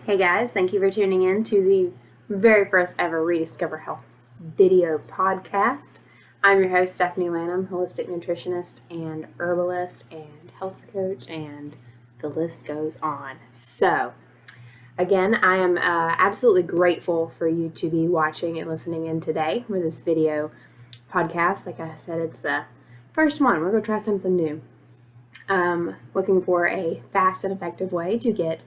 Hey guys, thank you for tuning in to the very first ever Rediscover Health video podcast. I'm your host, Stephanie Lanham, holistic nutritionist and herbalist and health coach, and the list goes on. So, again, I am absolutely grateful for you to be watching and listening in today with this video podcast. Like I said, it's the first one. We're going to try something new. Looking for a fast and effective way to get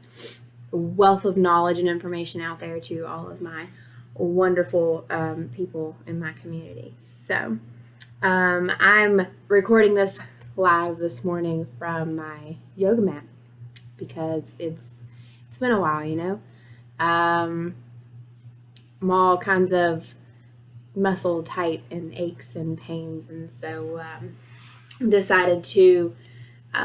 a wealth of knowledge and information out there to all of my wonderful people in my community. So I'm recording this live this morning from my yoga mat because it's been a while, you know. I'm all kinds of muscle tight and aches and pains, and so decided to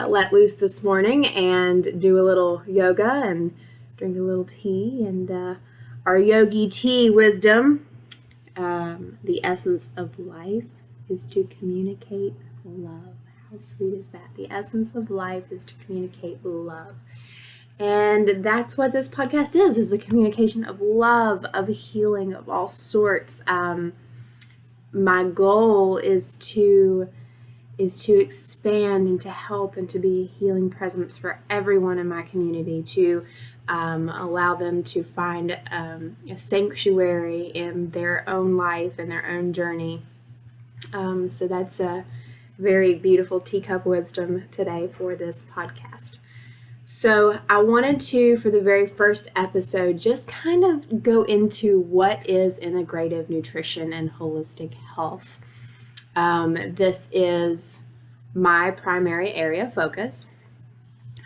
let loose this morning and do a little yoga and drink a little tea. And our yogi tea wisdom, the essence of life is to communicate love. How sweet is that? The essence of life is to communicate love. And that's what this podcast is a communication of love, of healing of all sorts. My goal is to expand and to help and to be a healing presence for everyone in my community, to allow them to find a sanctuary in their own life and their own journey. So that's a very beautiful teacup wisdom today for this podcast. So I wanted to, for the very first episode, just kind of go into what is integrative nutrition and holistic health. This is my primary area of focus,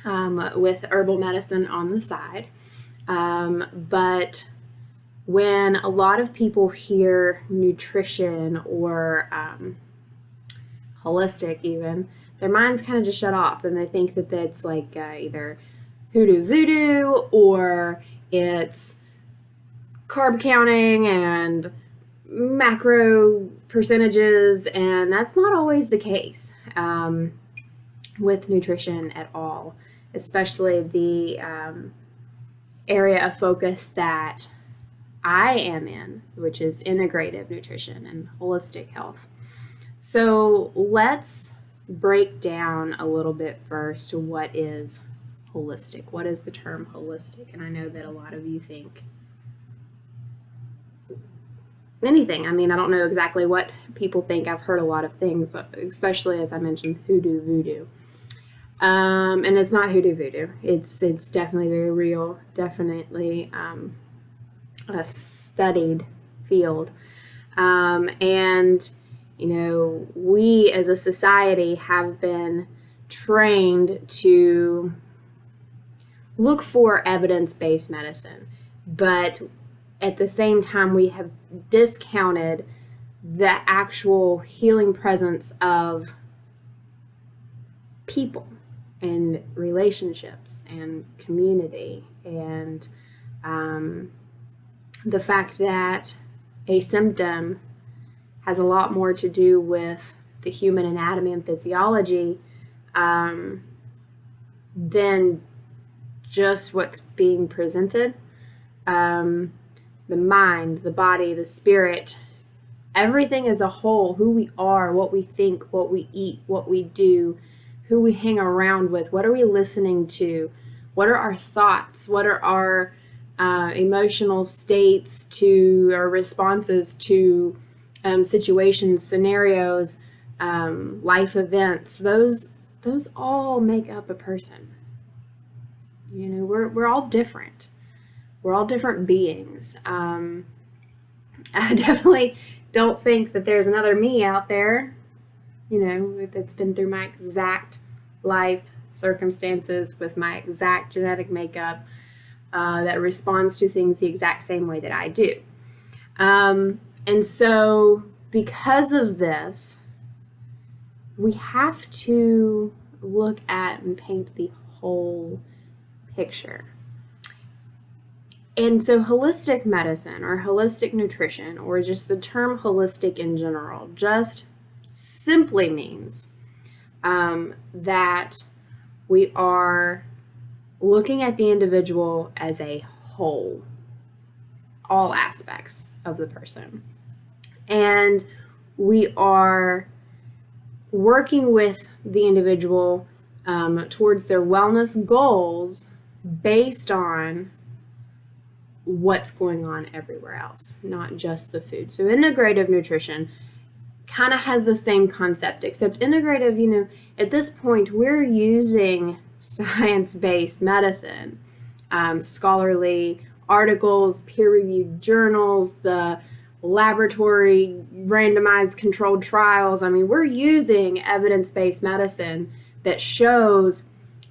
with herbal medicine on the side. But when a lot of people hear nutrition or holistic even, their minds kind of just shut off and they think that it's like either hoodoo voodoo or it's carb counting and macro percentages, and that's not always the case with nutrition at all, especially the area of focus that I am in, which is integrative nutrition and holistic health. So let's break down a little bit first what is holistic. What is the term holistic? And I know that a lot of you think anything. I mean, I don't know exactly what people think. I've heard a lot of things, especially as I mentioned hoodoo voodoo. And it's not hoodoo voodoo. It's definitely very real, definitely a studied field. And, you know, we as a society have been trained to look for evidence-based medicine, but at the same time, we have discounted the actual healing presence of people and relationships and community, and the fact that a symptom has a lot more to do with the human anatomy and physiology than just what's being presented. The mind, the body, the spirit, everything as a whole, who we are, what we think, what we eat, what we do, who we hang around with, what are we listening to, what are our thoughts, what are our emotional states to our responses to situations, scenarios, life events, those all make up a person. You know, we're all different. We're all different beings. I definitely don't think that there's another me out there, you know, that's been through my exact life circumstances with my exact genetic makeup that responds to things the exact same way that I do. And so because of this, we have to look at and paint the whole picture. And so holistic medicine or holistic nutrition, or just the term holistic in general, just simply means that we are looking at the individual as a whole, all aspects of the person. And we are working with the individual towards their wellness goals based on what's going on everywhere else, not just the food. So integrative nutrition kind of has the same concept, except integrative, at this point, we're using science-based medicine, scholarly articles, peer-reviewed journals, the laboratory randomized controlled trials. We're using evidence-based medicine that shows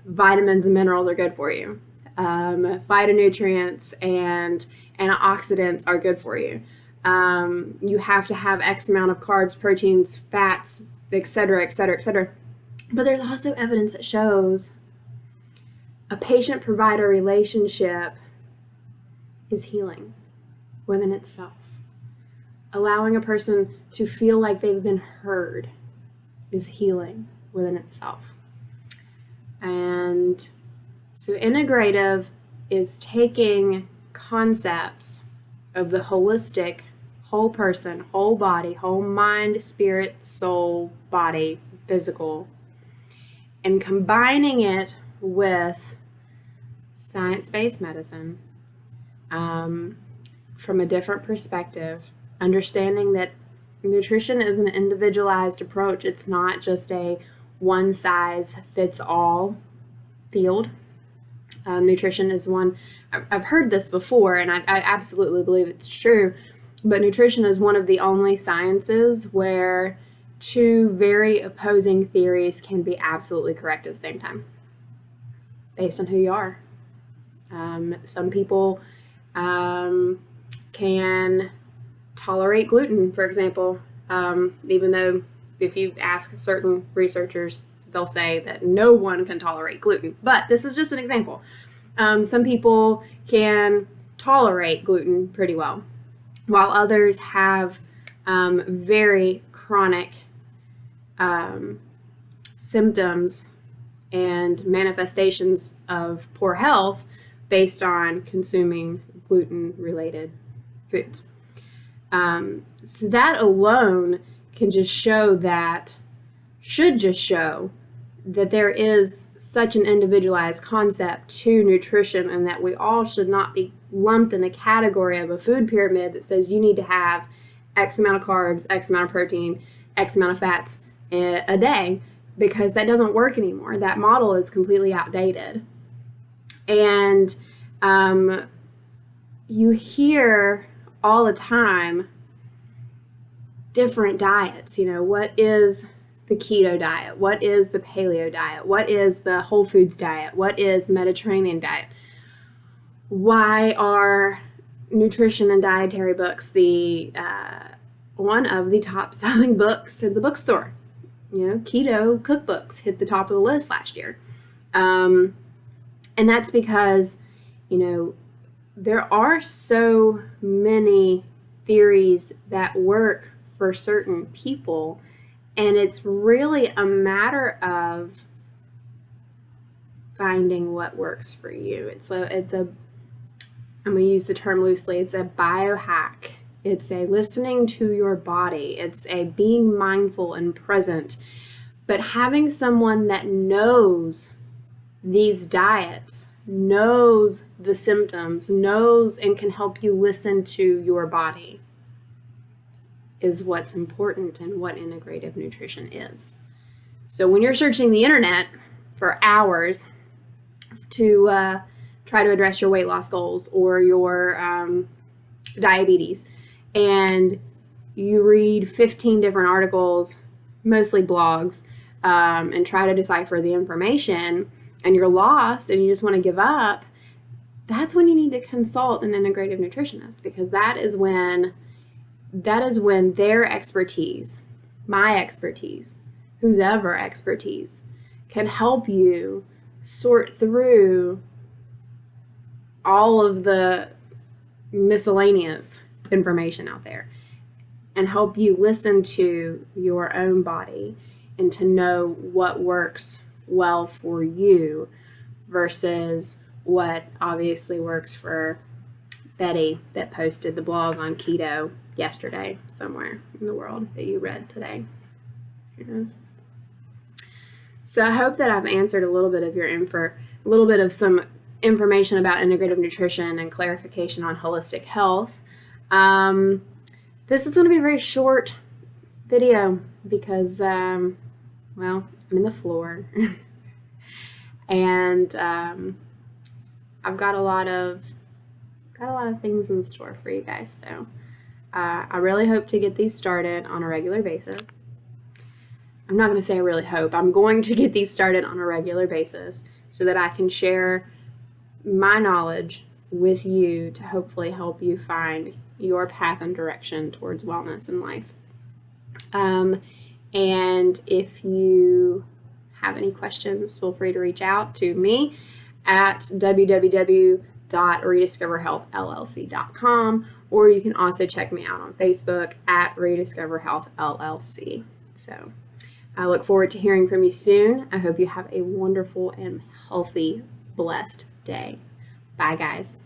vitamins and minerals are good for you. Phytonutrients and antioxidants are good for you. You have to have X amount of carbs, proteins, fats, etc., etc., etc. But there's also evidence that shows a patient-provider relationship is healing within itself. Allowing a person to feel like they've been heard is healing within itself. And so integrative is taking concepts of the holistic, whole person, whole body, whole mind, spirit, soul, body, physical, and combining it with science-based medicine from a different perspective, understanding that nutrition is an individualized approach. It's not just a one-size-fits-all field. Nutrition is one, I've heard this before, and I absolutely believe it's true, but nutrition is one of the only sciences where two very opposing theories can be absolutely correct at the same time, based on who you are. Some people can tolerate gluten, for example, even though if you ask certain researchers, they'll say that no one can tolerate gluten. But this is just an example. Some people can tolerate gluten pretty well, while others have very chronic symptoms and manifestations of poor health based on consuming gluten-related foods. So that alone can just show that, should just show that there is such an individualized concept to nutrition, and that we all should not be lumped in a category of a food pyramid that says you need to have X amount of carbs, X amount of protein, X amount of fats a day, because that doesn't work anymore. That model is completely outdated. And you hear all the time different diets. What is the keto diet? What is the paleo diet? What is the whole foods diet? What is Mediterranean diet? Why are nutrition and dietary books the one of the top selling books in the bookstore? Keto cookbooks hit the top of the list last year. And that's because, there are so many theories that work for certain people, and it's really a matter of finding what works for you. I'm going to use the term loosely, it's a biohack. It's a listening to your body. It's a being mindful and present. But having someone that knows these diets, knows the symptoms, knows and can help you listen to your body is what's important and what integrative nutrition is. So when you're searching the internet for hours to try to address your weight loss goals or your diabetes, and you read 15 different articles, mostly blogs, and try to decipher the information, and you're lost and you just want to give up, that's when you need to consult an integrative nutritionist, because that is when their expertise, my expertise, whose ever expertise, can help you sort through all of the miscellaneous information out there and help you listen to your own body and to know what works well for you versus what obviously works for Betty that posted the blog on keto yesterday somewhere in the world that you read today. Who knows? So I hope that I've answered a little bit of some information about integrative nutrition and clarification on holistic health. This is going to be a very short video because, well, I'm in the floor and I've got a lot of things in store for you guys. So I really hope to get these started on a regular basis. I'm not going to say I really hope. I'm going to get these started on a regular basis so that I can share my knowledge with you to hopefully help you find your path and direction towards wellness in life. And if you have any questions, feel free to reach out to me at www.rediscoverhealthllc.com, or you can also check me out on Facebook at Rediscover Health LLC. So I look forward to hearing from you soon. I hope you have a wonderful and healthy, blessed day. Bye, guys.